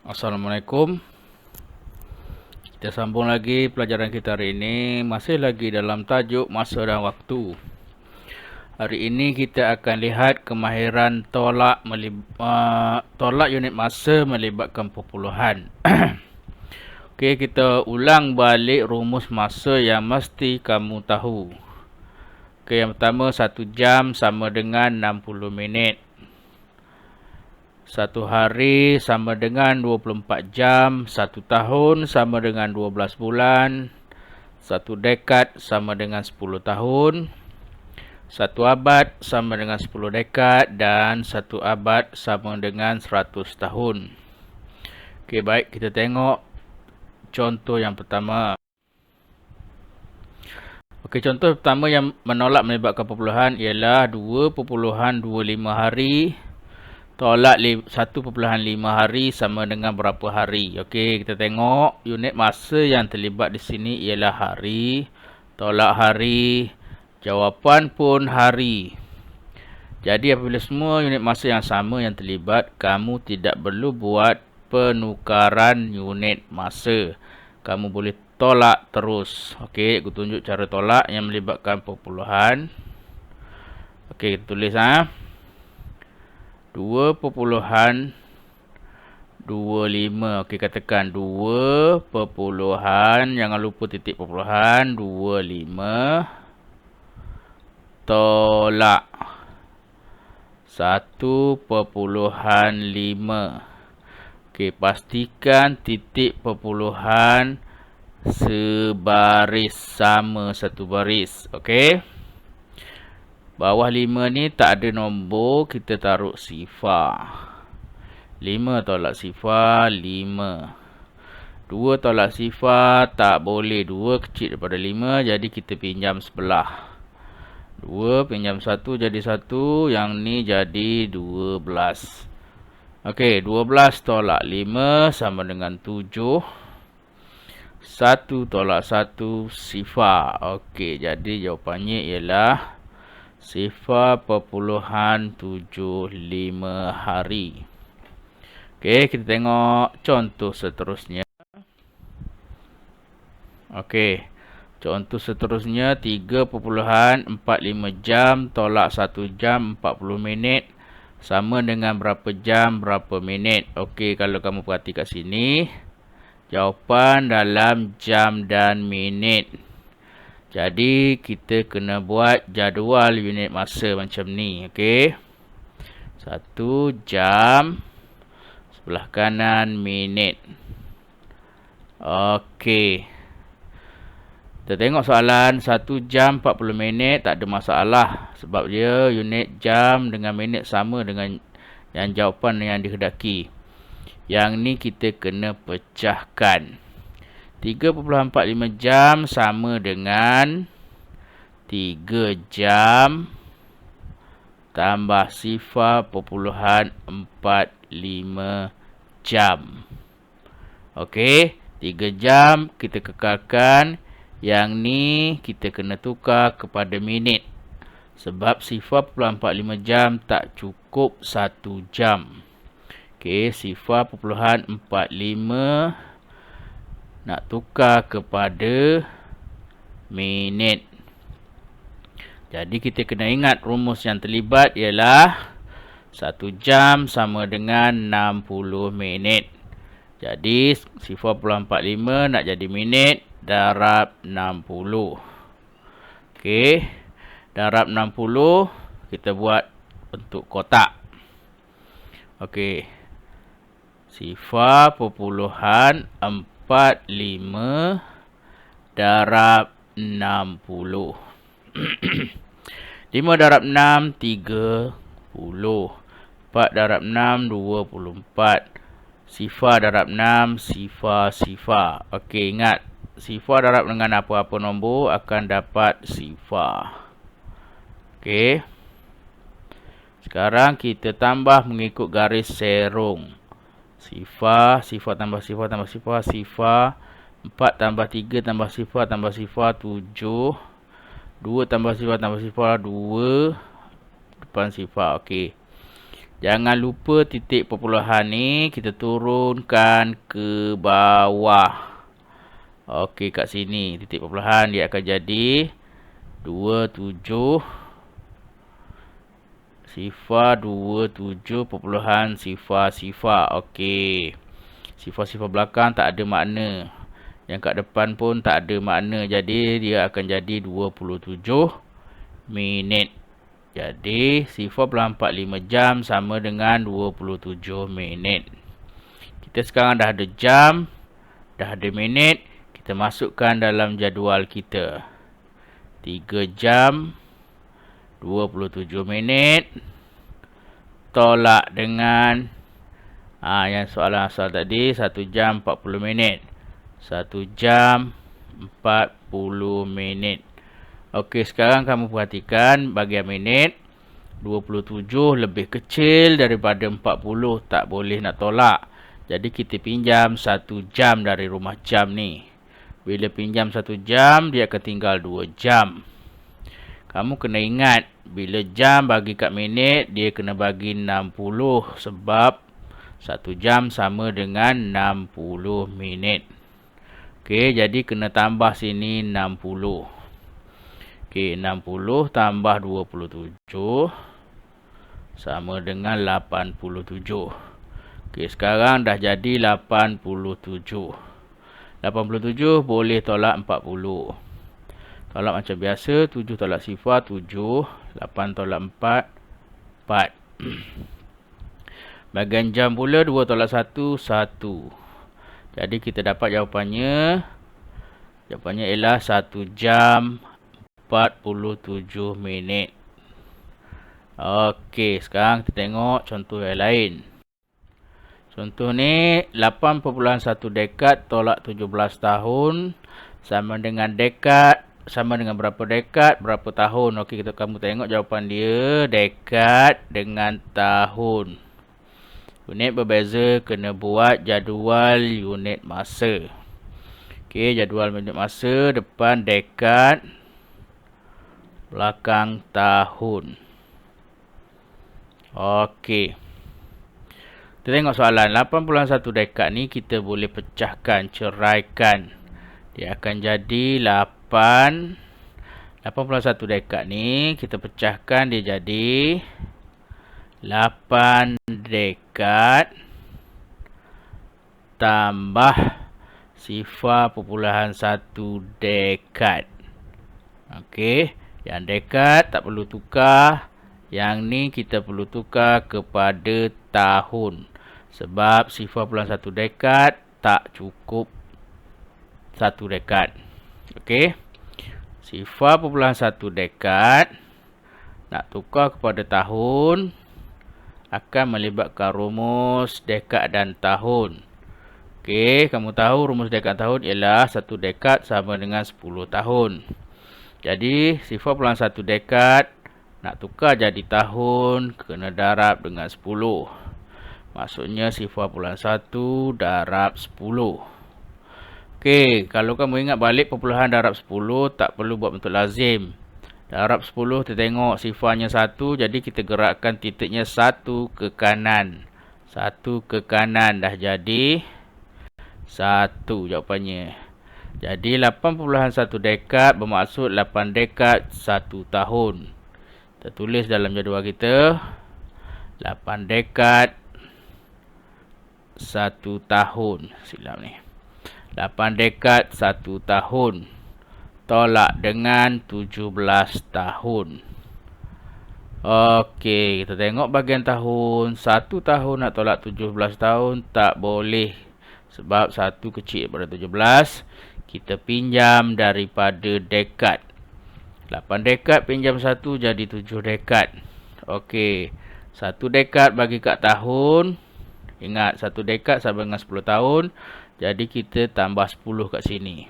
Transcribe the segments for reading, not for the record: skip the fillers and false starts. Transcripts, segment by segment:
Assalamualaikum. Kita sambung lagi pelajaran kita hari ini. Masih lagi dalam tajuk masa dan waktu. Hari ini kita akan lihat kemahiran tolak unit masa melibatkan perpuluhan. Okey, kita ulang balik rumus masa yang mesti kamu tahu. Okey, yang pertama 1 jam sama dengan 60 minit. 1 hari sama dengan 24 jam, 1 tahun sama dengan 12 bulan, 1 dekad sama dengan 10 tahun, 1 abad sama dengan 10 dekad, dan 1 abad sama dengan 100 tahun. Okey, baik, kita tengok contoh yang pertama. Okey, contoh pertama yang menolak melibatkan perpuluhan ialah 2.25 hari tolak 1.5 hari sama dengan berapa hari. Okey, kita tengok unit masa yang terlibat di sini ialah hari. Tolak hari. Jawapan pun hari. Jadi apabila semua unit masa yang sama yang terlibat, kamu tidak perlu buat penukaran unit masa. Kamu boleh tolak terus. Okey, aku tunjuk cara tolak yang melibatkan perpuluhan. Okey, kita tulis 2.25. Okey, katakan 2 perpuluhan, jangan lupa titik perpuluhan, 25 tolak 1.5. Okey, pastikan titik perpuluhan sebaris, sama satu baris. Okey, bawah 5 ni tak ada nombor, kita taruh sifar. 5 tolak sifar, 5. 2 tolak sifar, tak boleh. 2 kecil daripada 5, jadi kita pinjam sebelah. 2 pinjam 1 jadi 1, yang ni jadi 12. Okey, 12 tolak 5 sama dengan 7. 1 tolak 1, sifar. Okey, jadi jawapannya ialah 0.75 hari. Okey, kita tengok contoh seterusnya. Okey, contoh seterusnya 3.45 jam tolak 1 jam 40 minit sama dengan berapa jam berapa minit. Okey, kalau kamu perhati kat sini, jawapan dalam jam dan minit. Jadi kita kena buat jadual unit masa macam ni. Okey, 1 jam, sebelah kanan minit. Okey, kita tengok soalan 1 jam 40 minit, tak ada masalah sebab dia unit jam dengan minit sama dengan yang jawapan yang dihendaki. Yang ni kita kena pecahkan. 3.45 jam sama dengan 3 jam tambah 0.45 jam. Okey, 3 jam kita kekalkan. Yang ni kita kena tukar kepada minit. Sebab 0.45 jam tak cukup 1 jam. Okey, 0.45 nak tukar kepada minit. Jadi kita kena ingat rumus yang terlibat ialah 1 jam sama dengan 60 minit. Jadi 0.45 nak jadi minit, darab 60. Okey, darab 60 kita buat bentuk kotak. Okey, 0.45 darab 60. 5 darab 6, 30. 4 darab 6, 24. Sifar darab 6, sifar. Okey, ingat, sifar darab dengan apa-apa nombor akan dapat sifar. Okey, sekarang kita tambah mengikut garis serong. Sifar tambah sifar tambah sifar, sifar. 4 tambah 3 tambah sifar tambah sifar, 7. 2 tambah sifar tambah sifar, 2. Depan sifar. Okey, Jangan lupa titik perpuluhan ni kita turunkan ke bawah. Okey, kat sini titik perpuluhan dia akan jadi 27 sifar 27 perpuluhan sifar. Okey. Sifar-sifar belakang tak ada makna. Yang kat depan pun tak ada makna. Jadi dia akan jadi 27 minit. Jadi 0.45 jam sama dengan 27 minit. Kita sekarang dah ada jam, dah ada minit. Kita masukkan dalam jadual kita. 3 jam 27 minit tolak dengan yang soalan asal tadi 1 jam 40 minit. 1 jam 40 minit. Okey, sekarang kamu perhatikan bahagian minit. 27 lebih kecil daripada 40. Tak boleh nak tolak. Jadi kita pinjam 1 jam dari rumah jam ni. Bila pinjam 1 jam, dia akan tinggal 2 jam. Kamu kena ingat, bila jam bagi kat minit, dia kena bagi 60. Sebab 1 jam sama dengan 60 minit. Okey, jadi kena tambah sini 60. Okey, 60 tambah 27 sama dengan 87. Okey, sekarang dah jadi 87. 87 boleh tolak 40. Tolak macam biasa, 7 tolak sifar 7, 8 tolak 4, 4. Bahagian jam pula 2 tolak 1, 1. Jadi kita dapat jawapannya. Jawapannya ialah 1 jam 47 minit. Okey, sekarang kita tengok contoh yang lain. Contoh ni 8.1 dekad tolak 17 tahun sama dengan dekad, sama dengan berapa dekad, berapa tahun. Okey, kamu tengok jawapan dia dekad dengan tahun. Unit berbeza, kena buat jadual unit masa. Okey, jadual unit masa, depan dekad, belakang tahun. Okey. Kita tengok soalan 8.1 dekad ni kita boleh pecahkan, ceraikan. Dia akan jadi 8. 8.1 dekad ni kita pecahkan, dia jadi 8 dekad tambah 0.1 dekad. Okey, yang dekad tak perlu tukar. Yang ni kita perlu tukar kepada tahun. Sebab 0.1 dekad tak cukup 1 dekad. Okey, 0.1 dekad nak tukar kepada tahun akan melibatkan rumus dekad dan tahun. Okey, kamu tahu rumus dekad tahun ialah 1 dekad sama dengan 10 tahun. Jadi 0.1 dekad nak tukar jadi tahun kena darab dengan 10. Maksudnya 0.1 darab 10. Okey, kalau kamu ingat balik perpuluhan darab 10 tak perlu buat bentuk lazim. Darab 10 kita tengok sifarnya 1, jadi kita gerakkan titiknya 1 ke kanan. 1 ke kanan dah jadi 1 jawapannya. Jadi 8.1 dekad bermaksud 8 dekad 1 tahun. Kita tulis dalam jadual kita 8 dekad 1 tahun. Silap ni. 8 dekad 1 tahun tolak dengan 17 tahun. Okey, kita tengok bahagian tahun. 1 tahun nak tolak 17 tahun tak boleh. Sebab 1 kecil daripada 17. Kita pinjam daripada dekad. 8 dekad pinjam 1 jadi 7 dekad. Okey, 1 dekad bagi kat tahun. Ingat, 1 dekad sama dengan 10 tahun. Jadi kita tambah 10 kat sini.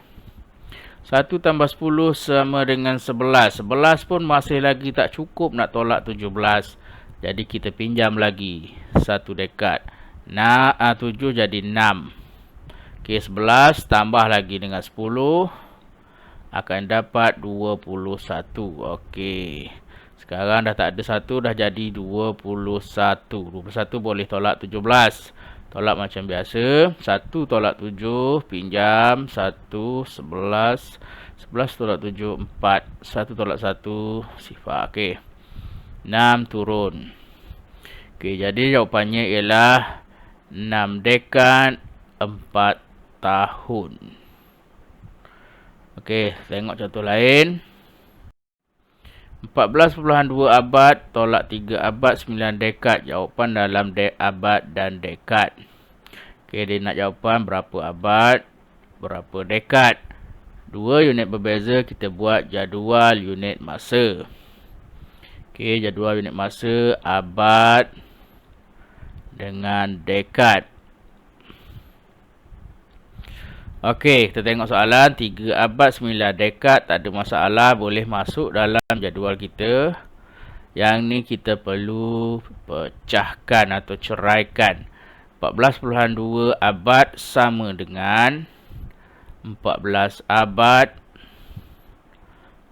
1 tambah 10 sama dengan 11. 11 pun masih lagi tak cukup nak tolak 17. Jadi kita pinjam lagi 1 dekad. 7 jadi 6. Okey, 11 tambah lagi dengan 10. Akan dapat 21. Okey. Sekarang dah tak ada 1, dah jadi 21. 21 boleh tolak 17. Tolak macam biasa. 1 tolak 7, pinjam. 1, 11. 11 tolak 7, 4. 1 tolak 1, sifar. Okey. 6 turun. Okey, jadi jawapannya ialah 6 dekad 4 tahun. Okey, tengok contoh lain. 14.2 abad tolak 3 abad 9 dekad. Jawapan dalam abad dan dekad. Okey, dia nak jawapan berapa abad, berapa dekad. 2 unit berbeza, kita buat jadual unit masa. Okey, jadual unit masa abad dengan dekad. Okey, kita tengok soalan. 3 abad 9 dekad, tak ada masalah, boleh masuk dalam jadual kita. Yang ni kita perlu pecahkan atau ceraikan. 14.2 abad sama dengan 14 abad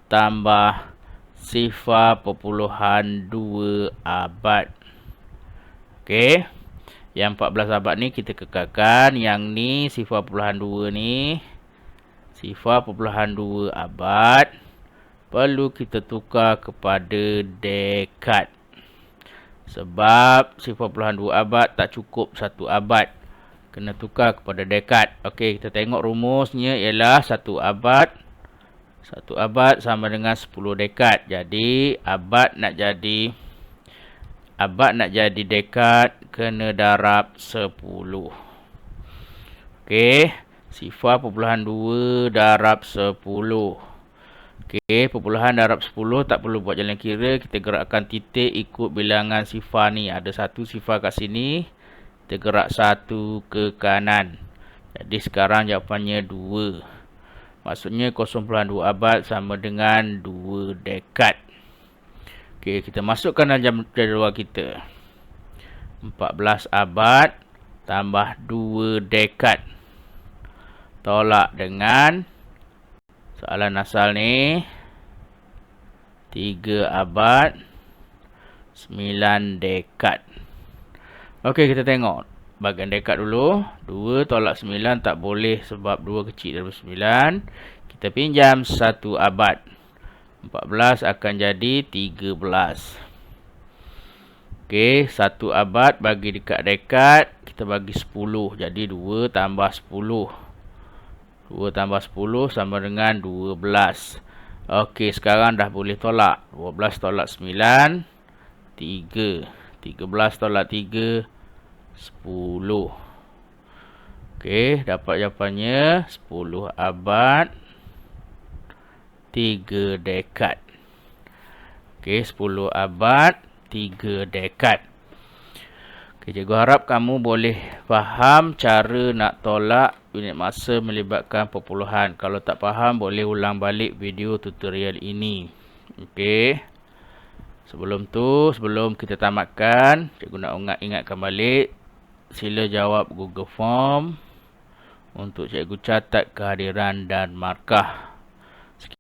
tambah 0.2 abad. Okey. Yang 14 abad ni kita kekalkan. Yang ni 0.2 ni 0.2 abad. Perlu kita tukar kepada dekad. Sebab 0.2 abad tak cukup 1 abad. Kena tukar kepada dekad. Okey, kita tengok rumusnya ialah 1 abad. 1 abad sama dengan 10 dekad. Jadi abad nak jadi dekad, kena darab 10. Okey, 0.2 darab 10. Okey, perpuluhan darab 10 tak perlu buat jalan kira. Kita gerakkan titik ikut bilangan sifar ni. Ada 1 sifar kat sini. Kita gerak 1 ke kanan. Jadi sekarang jawapannya 2. Maksudnya 0.2 abad sama dengan 2 dekad. Okey, kita masukkan dalam jadual kita. 14 abad tambah 2 dekad. Tolak dengan soalan asal ni 3 abad 9 dekad. Okey, kita tengok bahagian dekad dulu. 2 tolak 9 tak boleh sebab 2 kecil daripada 9. Kita pinjam 1 abad. 14 akan jadi 13. Okey, 1 abad bagi dekat dekad, kita bagi 10. Jadi 2 tambah 10. 2 tambah 10 sama dengan 12. Okey, sekarang dah boleh tolak. 12 tolak 9, 3. 13 tolak 3, 10. Okey, dapat jawapannya 10 abad 3 dekad. Okey, 10 abad 3 dekad. Okey, cikgu harap kamu boleh faham cara nak tolak unit masa melibatkan perpuluhan. Kalau tak faham, boleh ulang balik video tutorial ini. Okey. Sebelum kita tamatkan, cikgu nak ingatkan balik, sila jawab Google Form untuk cikgu catat kehadiran dan markah.